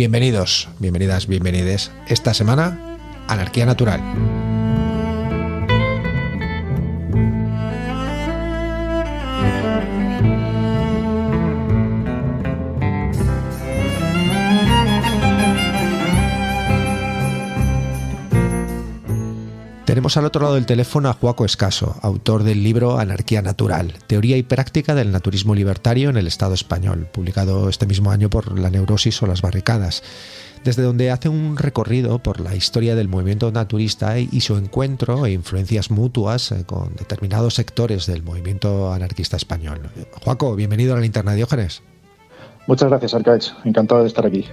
Bienvenidos, bienvenidas, bienvenides. Esta semana, Anarquía Natural. Tenemos al otro lado del teléfono a Joaco Escaso, autor del libro Anarquía Natural, teoría y práctica del naturismo libertario en el Estado español, publicado este mismo año por La Neurosis o las Barricadas, desde donde hace un recorrido por la historia del movimiento naturista y su encuentro e influencias mutuas con determinados sectores del movimiento anarquista español. Joaco, bienvenido a la Linterna de Diógenes. Muchas gracias, Arcaich. Encantado de estar aquí.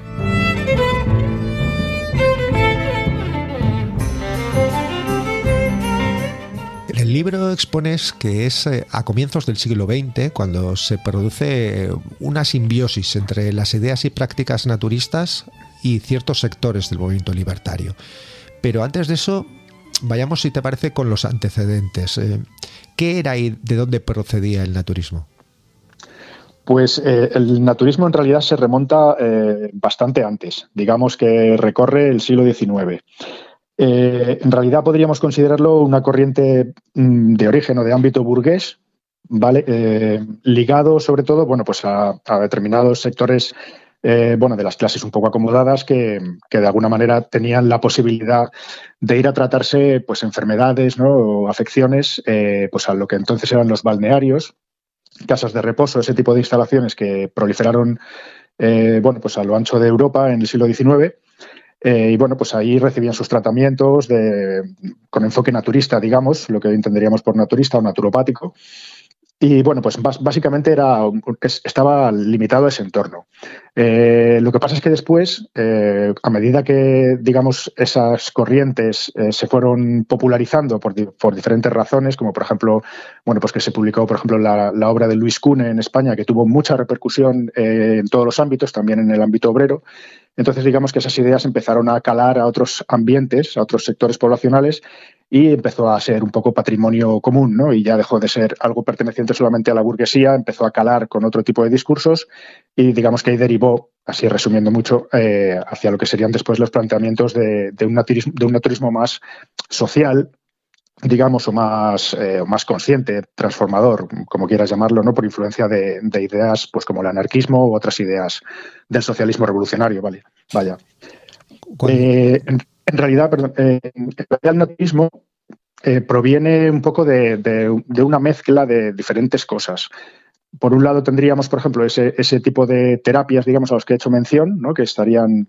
En el libro expones que es a comienzos del siglo XX cuando se produce una simbiosis entre las ideas y prácticas naturistas y ciertos sectores del movimiento libertario. Pero antes de eso, vayamos, si te parece, con los antecedentes. ¿Qué era y de dónde procedía el naturismo? Pues el naturismo en realidad se remonta bastante antes. Digamos que recorre el siglo XIX. En realidad podríamos considerarlo una corriente de origen o de ámbito burgués, ¿vale? Ligado sobre todo, bueno, pues a determinados sectores, bueno, de las clases un poco acomodadas que de alguna manera tenían la posibilidad de ir a tratarse, pues, enfermedades, ¿no? O afecciones, pues a lo que entonces eran los balnearios, casas de reposo, ese tipo de instalaciones que proliferaron, bueno, pues a lo ancho de Europa en el siglo XIX. Y bueno, pues ahí recibían sus tratamientos con enfoque naturista, digamos, lo que hoy entenderíamos por naturista o naturopático. Y bueno, pues básicamente estaba limitado a ese entorno. Lo que pasa es que después, a medida que, digamos, esas corrientes se fueron popularizando por diferentes razones, como por ejemplo, bueno, pues que se publicó, por ejemplo, la obra de Luis Cune en España, que tuvo mucha repercusión en todos los ámbitos, también en el ámbito obrero. Entonces, digamos que esas ideas empezaron a calar a otros ambientes, a otros sectores poblacionales, y empezó a ser un poco patrimonio común, ¿no? Y ya dejó de ser algo perteneciente solamente a la burguesía, empezó a calar con otro tipo de discursos y digamos que ahí derivó, así resumiendo mucho, hacia lo que serían después los planteamientos de un naturismo más social, digamos, o más consciente, transformador, como quieras llamarlo, ¿no? Por influencia de ideas, pues, como el anarquismo u otras ideas del socialismo revolucionario, ¿vale? Vaya. En realidad, el naturismo proviene un poco de una mezcla de diferentes cosas. Por un lado tendríamos, por ejemplo, ese tipo de terapias, digamos, a los que he hecho mención, ¿no? Que estarían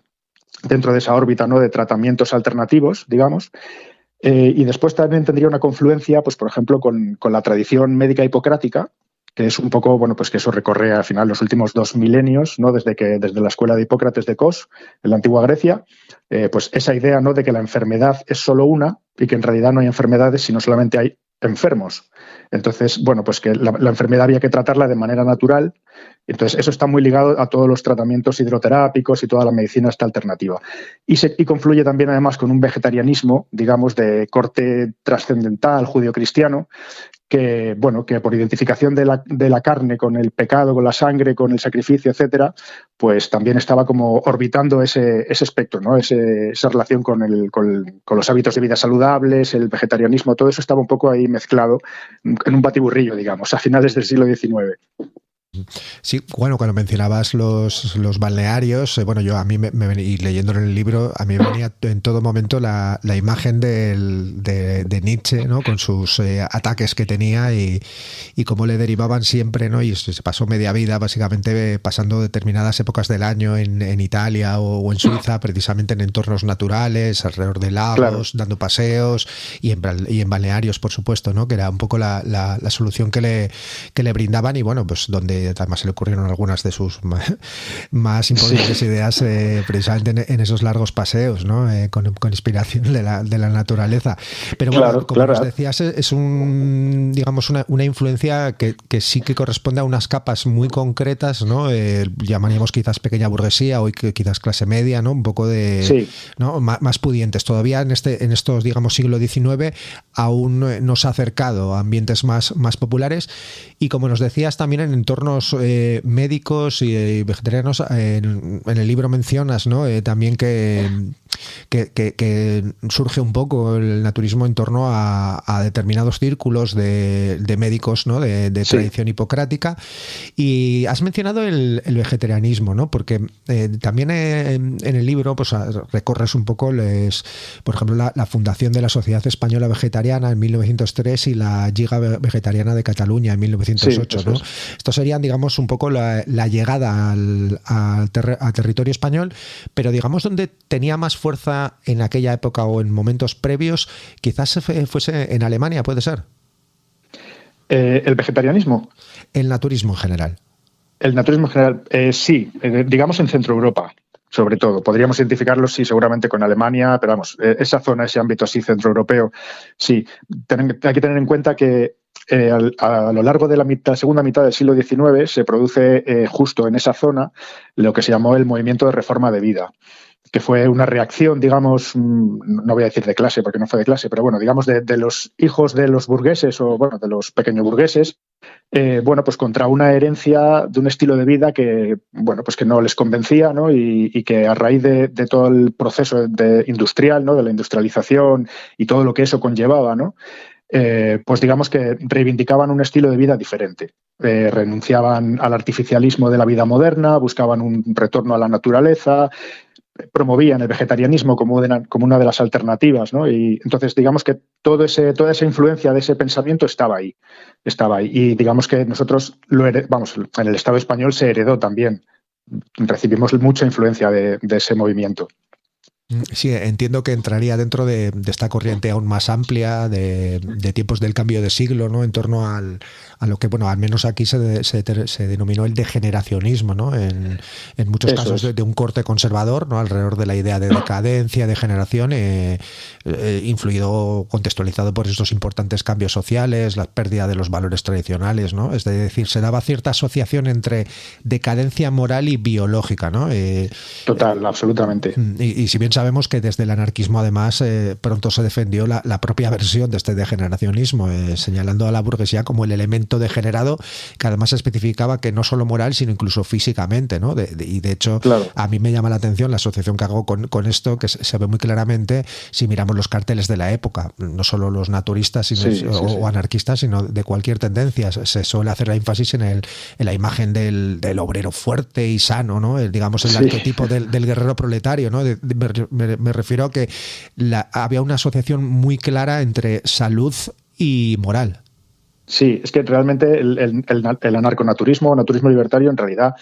dentro de esa órbita, ¿no? De tratamientos alternativos, digamos. Y después también tendría una confluencia, pues, por ejemplo, con la tradición médica hipocrática, que es un poco, bueno, pues que eso recorre al final los últimos 2 milenios, ¿no? Desde la escuela de Hipócrates de Kos, en la antigua Grecia, pues esa idea, ¿no? De que la enfermedad es solo una y que en realidad no hay enfermedades, sino solamente hay enfermos. Entonces, bueno, pues que la enfermedad había que tratarla de manera natural. Entonces, eso está muy ligado a todos los tratamientos hidroterápicos y toda la medicina esta alternativa. Y confluye también, además, con un vegetarianismo, digamos, de corte trascendental, judío-cristiano, que, bueno, que por identificación de la carne con el pecado, con la sangre, con el sacrificio, etcétera, pues también estaba como orbitando ese espectro, ¿no? Esa relación con los hábitos de vida saludables, el vegetarianismo, todo eso estaba un poco ahí mezclado en un batiburrillo, digamos, a finales del siglo XIX. Sí, bueno, cuando mencionabas los balnearios, bueno, yo a mí y leyéndolo en el libro, a mí me venía en todo momento la imagen de Nietzsche, ¿no? Con sus ataques que tenía y cómo le derivaban siempre, ¿no? Y se pasó media vida básicamente pasando determinadas épocas del año en Italia o en Suiza, precisamente en entornos naturales, alrededor de lagos, claro, dando paseos y en balnearios, por supuesto, ¿no? Que era un poco la solución que le brindaban y bueno, pues donde además se le ocurrieron algunas de sus más importantes ideas precisamente en esos largos paseos, ¿no? Con inspiración de la naturaleza. Pero bueno, claro, como nos decías, es digamos una influencia que sí que corresponde a unas capas muy concretas, ¿no? Llamaríamos quizás pequeña burguesía, hoy quizás clase media, ¿no? Un poco de, sí, ¿no? Más pudientes. Todavía en estos, digamos, siglo XIX aún no se ha acercado a ambientes más populares, y como nos decías también en entornos médicos y vegetarianos, en el libro mencionas, ¿no? También que surge un poco el naturismo en torno a determinados círculos de médicos, ¿no? De tradición hipocrática, y has mencionado el vegetarianismo, ¿no? Porque también en el libro pues recorres un poco, por ejemplo, la fundación de la Sociedad Española Vegetariana en 1903 y la Lliga Vegetariana de Cataluña en 1908, ¿no? Estos serían, digamos, un poco la llegada al territorio español, pero digamos donde tenía más fuerza en aquella época o en momentos previos, quizás fuese en Alemania, ¿puede ser? ¿El vegetarianismo? El naturismo en general. El naturismo en general, sí, digamos en Centro Europa, sobre todo. Podríamos identificarlo, sí, seguramente con Alemania, pero vamos, esa zona, ese ámbito así centroeuropeo, sí. Hay que tener en cuenta que a lo largo de la segunda mitad del siglo XIX se produce justo en esa zona lo que se llamó el movimiento de reforma de vida, que fue una reacción, digamos, no voy a decir de clase porque no fue de clase, pero bueno, digamos de los hijos de los burgueses o bueno, de los pequeños burgueses, bueno, pues contra una herencia de un estilo de vida que, bueno, pues que no les convencía, ¿no? Y que a raíz de todo el proceso industrial, ¿no? De la industrialización y todo lo que eso conllevaba, ¿no? Pues digamos que reivindicaban un estilo de vida diferente. Renunciaban al artificialismo de la vida moderna, buscaban un retorno a la naturaleza, promovían el vegetarianismo como una de las alternativas, ¿no? Y entonces digamos que toda esa influencia de ese pensamiento estaba ahí. Y digamos que nosotros en el Estado español se heredó también. Recibimos mucha influencia de ese movimiento. Sí, entiendo que entraría dentro de esta corriente aún más amplia de tiempos del cambio de siglo, ¿no? En torno a lo que, bueno, al menos aquí se denominó el degeneracionismo, ¿no? En muchos casos de un corte conservador, ¿no? Alrededor de la idea de decadencia, degeneración, influido, contextualizado por estos importantes cambios sociales, la pérdida de los valores tradicionales, ¿no? Es decir, se daba cierta asociación entre decadencia moral y biológica, ¿no? Total, absolutamente. Y si bien sabemos que desde el anarquismo además pronto se defendió la propia versión de este degeneracionismo, señalando a la burguesía como el elemento degenerado, que además especificaba que no solo moral sino incluso físicamente, ¿no? Y de hecho, claro, a mí me llama la atención la asociación que hago con esto, que se ve muy claramente si miramos los carteles de la época, no solo los naturistas o anarquistas, sino de cualquier tendencia. Se suele hacer énfasis en la imagen del obrero fuerte y sano, ¿no? Digamos el arquetipo del guerrero proletario, ¿no? Me refiero a que había una asociación muy clara entre salud y moral. Sí, es que realmente el anarconaturismo o naturismo libertario en realidad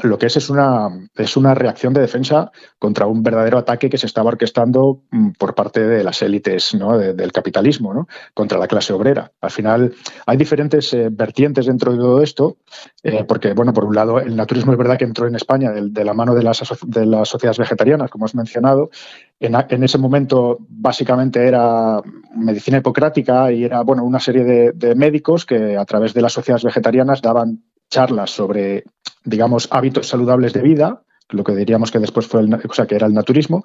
lo que es una reacción de defensa contra un verdadero ataque que se estaba orquestando por parte de las élites, ¿no? del capitalismo, ¿no? Contra la clase obrera. Al final hay diferentes vertientes dentro de todo esto, porque, bueno, por un lado el naturismo es verdad que entró en España de la mano de las sociedades vegetarianas, como has mencionado. En ese momento básicamente era medicina hipocrática y era, bueno, una serie de médicos que a través de las sociedades vegetarianas daban charlas sobre, digamos, hábitos saludables de vida, lo que diríamos que después fue que era el naturismo.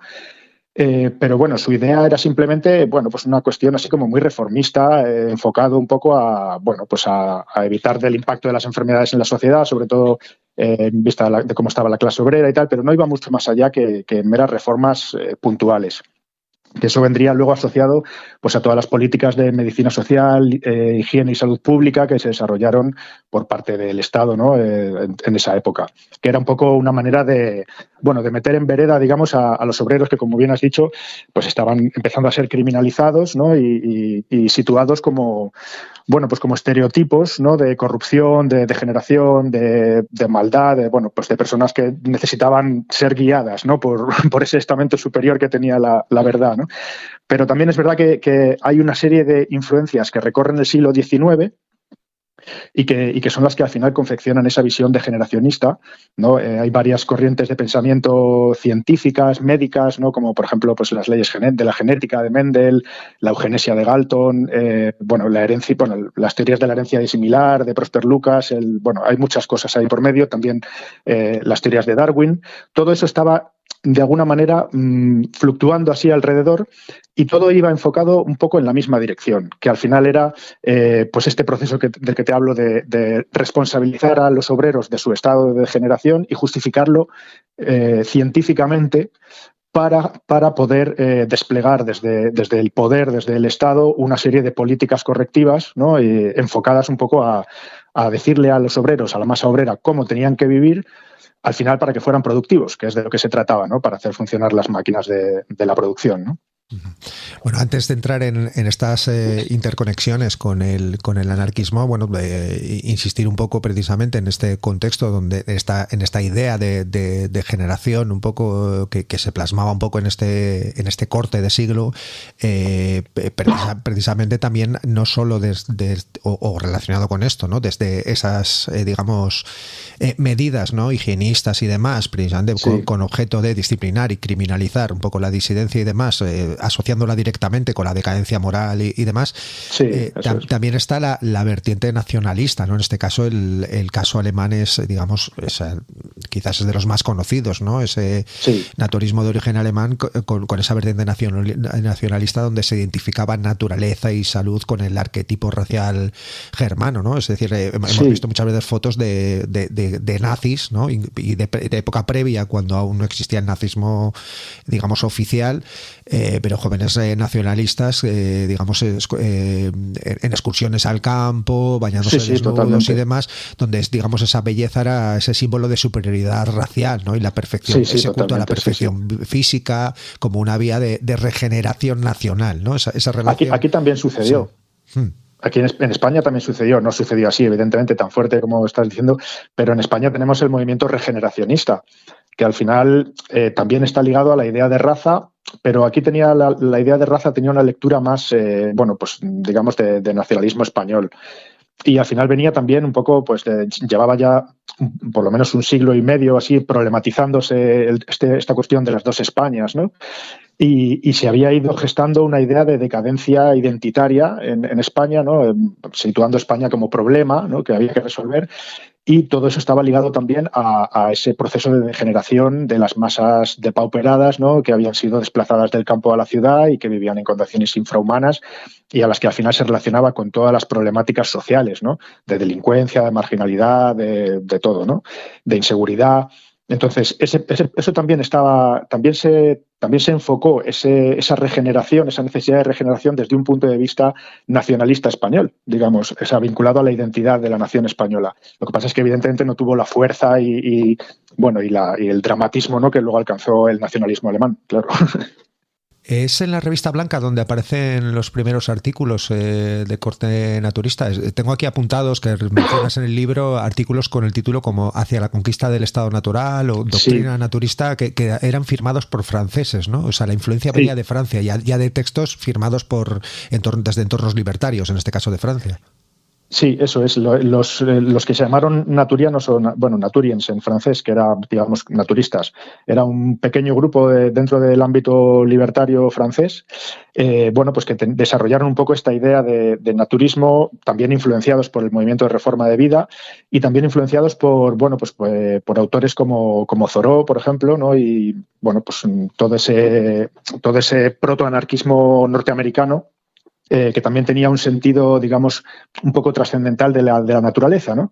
Pero bueno, su idea era simplemente, bueno, pues una cuestión así como muy reformista, enfocado un poco a, bueno, pues a evitar del impacto de las enfermedades en la sociedad, sobre todo en vista de cómo estaba la clase obrera y tal, pero no iba mucho más allá que meras reformas puntuales. Que eso vendría luego asociado pues a todas las políticas de medicina social, higiene y salud pública que se desarrollaron por parte del Estado, ¿no? En esa época, que era un poco una manera de meter en vereda, digamos, a los obreros que, como bien has dicho, pues estaban empezando a ser criminalizados, ¿no? y situados como, bueno, pues como estereotipos, ¿no? De corrupción, de degeneración, de maldad, pues de personas que necesitaban ser guiadas, ¿no? por ese estamento superior que tenía la verdad, ¿no? Pero también es verdad que hay una serie de influencias que recorren el siglo XIX y que son las que al final confeccionan esa visión degeneracionista, ¿no? Hay varias corrientes de pensamiento científicas, médicas, ¿no? Como por ejemplo pues las leyes de la genética de Mendel, la eugenesia de Galton, la herencia, las teorías de la herencia disimilar de Prosper Lucas, hay muchas cosas ahí por medio, también las teorías de Darwin. Todo eso estaba de alguna manera fluctuando así alrededor, y todo iba enfocado un poco en la misma dirección, que al final era pues este proceso del que te hablo de responsabilizar a los obreros de su estado de degeneración y justificarlo científicamente para poder desplegar desde el poder, desde el Estado, una serie de políticas correctivas, ¿no? Enfocadas un poco a decirle a los obreros, a la masa obrera, cómo tenían que vivir, al final para que fueran productivos, que es de lo que se trataba, ¿no? Para hacer funcionar las máquinas de la producción, ¿no? Bueno, antes de entrar en estas interconexiones con el anarquismo, bueno, insistir un poco precisamente en este contexto donde en esta idea de generación un poco que se plasmaba un poco en este corte de siglo, precisamente también no solo o relacionado con esto, ¿no? Desde esas digamos medidas, ¿no? Higienistas y demás, precisamente sí, con objeto de disciplinar y criminalizar un poco la disidencia y demás, asociándola directamente con la decadencia moral y demás. Sí, también está la vertiente nacionalista, ¿no? En este caso el caso alemán es, digamos, quizás es de los más conocidos, ¿no? Ese naturismo de origen alemán con esa vertiente nacionalista donde se identificaba naturaleza y salud con el arquetipo racial germano, ¿no? Es decir, hemos visto muchas veces fotos de nazis, ¿no? Y de época previa, cuando aún no existía el nazismo, digamos, oficial, pero jóvenes nacionalistas, digamos, en excursiones al campo, bañándose desnudos totalmente, y demás, donde digamos esa belleza era ese símbolo de superioridad racial, ¿no? Y la perfección, ese culto a la perfección física como una vía de regeneración nacional, ¿no? Esa relación. Aquí también sucedió. Sí. Aquí en España también sucedió, no sucedió así, evidentemente, tan fuerte como estás diciendo, pero en España tenemos el movimiento regeneracionista, que al final también está ligado a la idea de raza, pero aquí tenía la idea de raza tenía una lectura más, bueno, pues digamos de nacionalismo español. Y al final venía también un poco, pues llevaba ya por lo menos un siglo y medio así problematizándose esta cuestión de las dos Españas, ¿no? Y se había ido gestando una idea de decadencia identitaria en España, ¿no? Situando España como problema, ¿no? Que había que resolver. Y todo eso estaba ligado también a ese proceso de degeneración de las masas depauperadas, ¿no? Que habían sido desplazadas del campo a la ciudad y que vivían en condiciones infrahumanas y a las que al final se relacionaba con todas las problemáticas sociales, ¿no? De delincuencia, de marginalidad, de todo, ¿no? De inseguridad. Entonces, eso también se enfocó esa regeneración, esa necesidad de regeneración desde un punto de vista nacionalista español, digamos, vinculado a la identidad de la nación española. Lo que pasa es que evidentemente no tuvo la fuerza y el dramatismo, ¿no? Que luego alcanzó el nacionalismo alemán, claro. Es en la revista Blanca donde aparecen los primeros artículos de corte naturista. Tengo aquí apuntados que mencionas en el libro artículos con el título como Hacia la conquista del Estado natural o Doctrina naturista que eran firmados por franceses, ¿no? O sea, la influencia venía de Francia, ya de textos firmados desde entornos libertarios, en este caso de Francia. Sí, eso es. Los que se llamaron naturianos o, bueno, naturiens en francés, que era, digamos, naturistas, era un pequeño grupo dentro del ámbito libertario francés, bueno, pues que desarrollaron un poco esta idea de naturismo, también influenciados por el movimiento de reforma de vida y también influenciados por, bueno, pues por autores como Thoreau, por ejemplo, ¿no? Y, bueno, pues todo ese protoanarquismo norteamericano, que también tenía un sentido, digamos, un poco trascendental de la naturaleza, ¿no?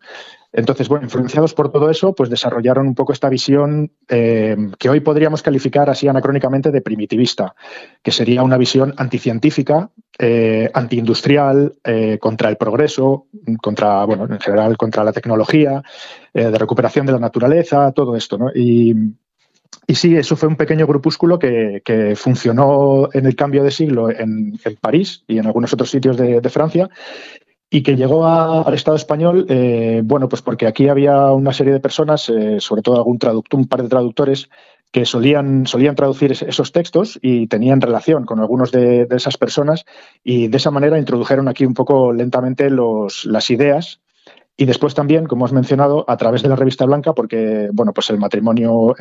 Entonces, bueno, influenciados por todo eso, pues desarrollaron un poco esta visión que hoy podríamos calificar así anacrónicamente de primitivista, que sería una visión anticientífica, antiindustrial, contra el progreso, bueno, en general contra la tecnología, de recuperación de la naturaleza, todo esto, ¿no? Y sí, eso fue un pequeño grupúsculo que funcionó en el cambio de siglo en París y en algunos otros sitios de Francia y que llegó al Estado español, bueno, pues porque aquí había una serie de personas, sobre todo un par de traductores, que solían traducir esos textos y tenían relación con algunos de esas personas y de esa manera introdujeron aquí un poco lentamente las ideas Y después también, como has mencionado, a través de la Revista Blanca, porque bueno, pues el matrimonio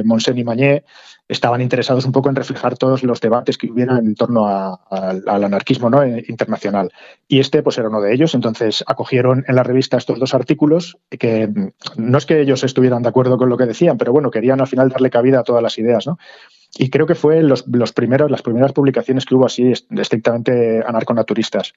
Monsen y Mañé estaban interesados un poco en reflejar todos los debates que hubiera en torno al anarquismo, ¿no?, internacional. Y este pues era uno de ellos. Entonces acogieron en la revista estos 2 artículos que no es que ellos estuvieran de acuerdo con lo que decían, pero bueno, querían al final darle cabida a todas las ideas, ¿no? Y creo que fue las primeras publicaciones que hubo así estrictamente anarconaturistas.